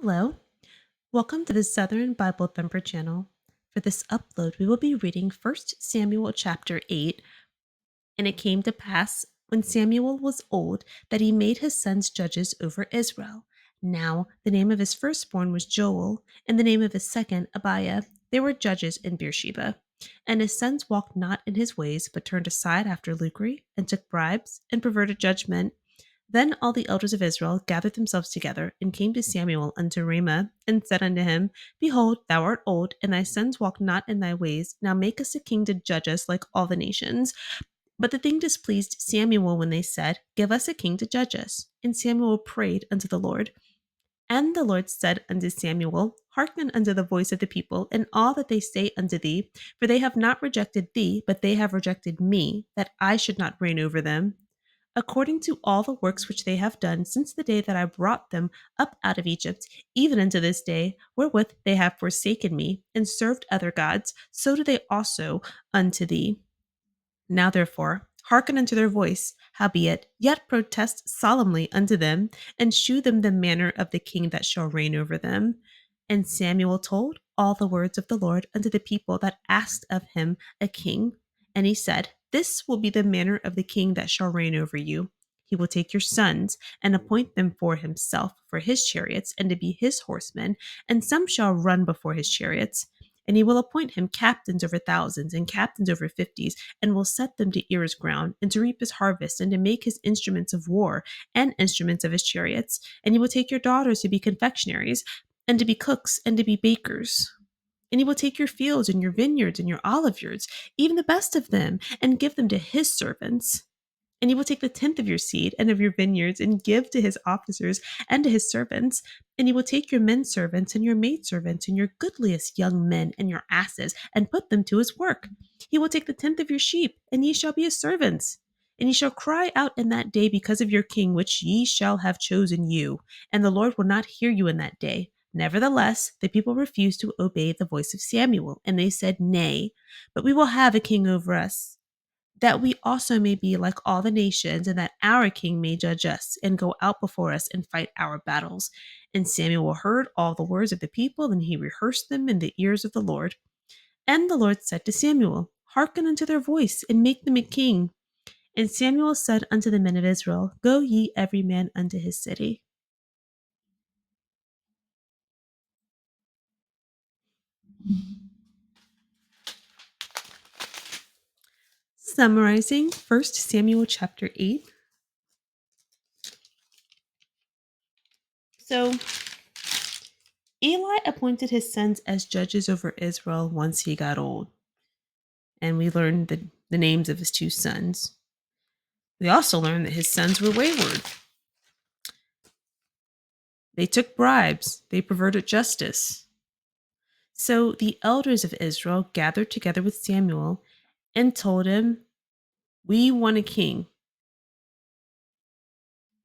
Hello, welcome to the Southern Bible Thumper channel. For this upload, we will be reading 1 Samuel chapter 8. And it came to pass, when Samuel was old, that he made his sons judges over Israel. Now the name of his firstborn was Joel, and the name of his second Abiah. They were judges in Beersheba. And his sons walked not in his ways, but turned aside after lucre, and took bribes, and perverted judgment. Then all the elders of Israel gathered themselves together, and came to Samuel unto Ramah, and said unto him, Behold, thou art old, and thy sons walk not in thy ways. Now make us a king to judge us like all the nations. But the thing displeased Samuel when they said, Give us a king to judge us. And Samuel prayed unto the Lord. And the Lord said unto Samuel, Hearken unto the voice of the people, and all that they say unto thee, for they have not rejected thee, but they have rejected me, that I should not reign over them, according to all the works which they have done since the day that I brought them up out of Egypt, even unto this day, wherewith they have forsaken me, and served other gods, so do they also unto thee. Now therefore, hearken unto their voice, howbeit, yet protest solemnly unto them, and shew them the manner of the king that shall reign over them. And Samuel told all the words of the Lord unto the people that asked of him a king. And he said, This will be the manner of the king that shall reign over you. He will take your sons, and appoint them for himself, for his chariots, and to be his horsemen, and some shall run before his chariots. And he will appoint him captains over thousands, and captains over fifties, and will set them to ear his ground, and to reap his harvest, and to make his instruments of war, and instruments of his chariots. And he will take your daughters to be confectionaries, and to be cooks, and to be bakers. And he will take your fields, and your vineyards, and your olive yards, even the best of them, and give them to his servants. And he will take the tenth of your seed and of your vineyards, and give to his officers and to his servants. And he will take your men servants and your maid servants, and your goodliest young men and your asses, and put them to his work. He will take the tenth of your sheep, and ye shall be his servants. And ye shall cry out in that day because of your king, which ye shall have chosen you. And the Lord will not hear you in that day. Nevertheless, the people refused to obey the voice of Samuel, and they said, Nay, but we will have a king over us, that we also may be like all the nations, and that our king may judge us, and go out before us and fight our battles. And Samuel heard all the words of the people, and he rehearsed them in the ears of the Lord. And the Lord said to Samuel, Hearken unto their voice, and make them a king. And Samuel said unto the men of Israel, Go ye every man unto his city. Summarizing 1 Samuel chapter 8. So, Eli appointed his sons as judges over Israel once he got old. And we learned the names of his two sons. We also learned that his sons were wayward. They took bribes, they perverted justice. So the elders of Israel gathered together with Samuel and told him, We want a king.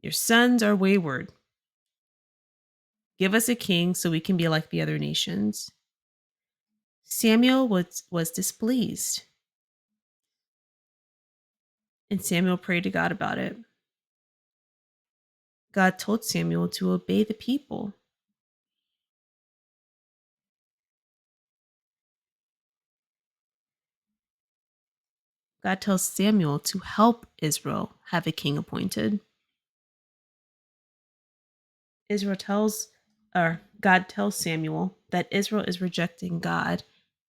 Your sons are wayward. Give us a king so we can be like the other nations. Samuel was displeased. And Samuel prayed to God about it. God told Samuel to obey the people. God tells Samuel to help Israel have a king appointed. God tells Samuel that Israel is rejecting God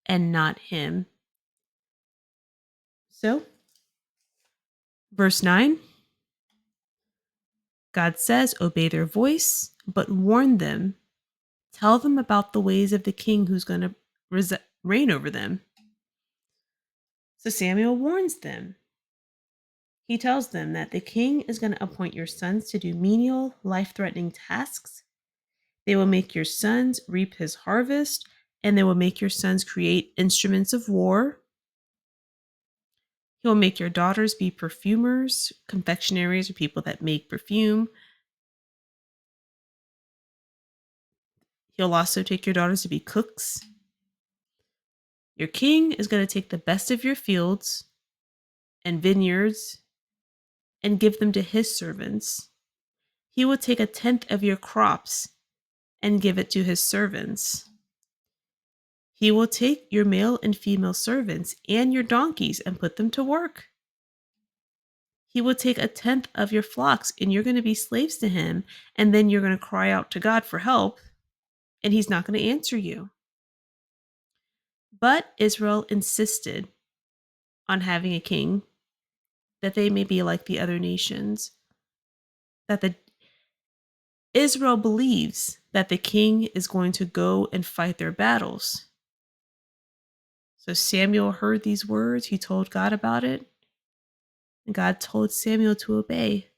and not him. So, verse 9, God says, Obey their voice, but warn them. Tell them about the ways of the king who's going to reign over them. So Samuel warns them. He tells them that the king is going to appoint your sons to do menial, life-threatening tasks. They will make your sons reap his harvest, and they will make your sons create instruments of war. He will make your daughters be perfumers, confectionaries, or people that make perfume. He'll also take your daughters to be cooks. Your king is going to take the best of your fields and vineyards and give them to his servants. He will take a tenth of your crops and give it to his servants. He will take your male and female servants and your donkeys and put them to work. He will take a tenth of your flocks and you're going to be slaves to him. And then you're going to cry out to God for help and he's not going to answer you. But Israel insisted on having a king that they may be like the other nations. Israel believes that the king is going to go and fight their battles. So Samuel heard these words. He told God about it. And God told Samuel to obey.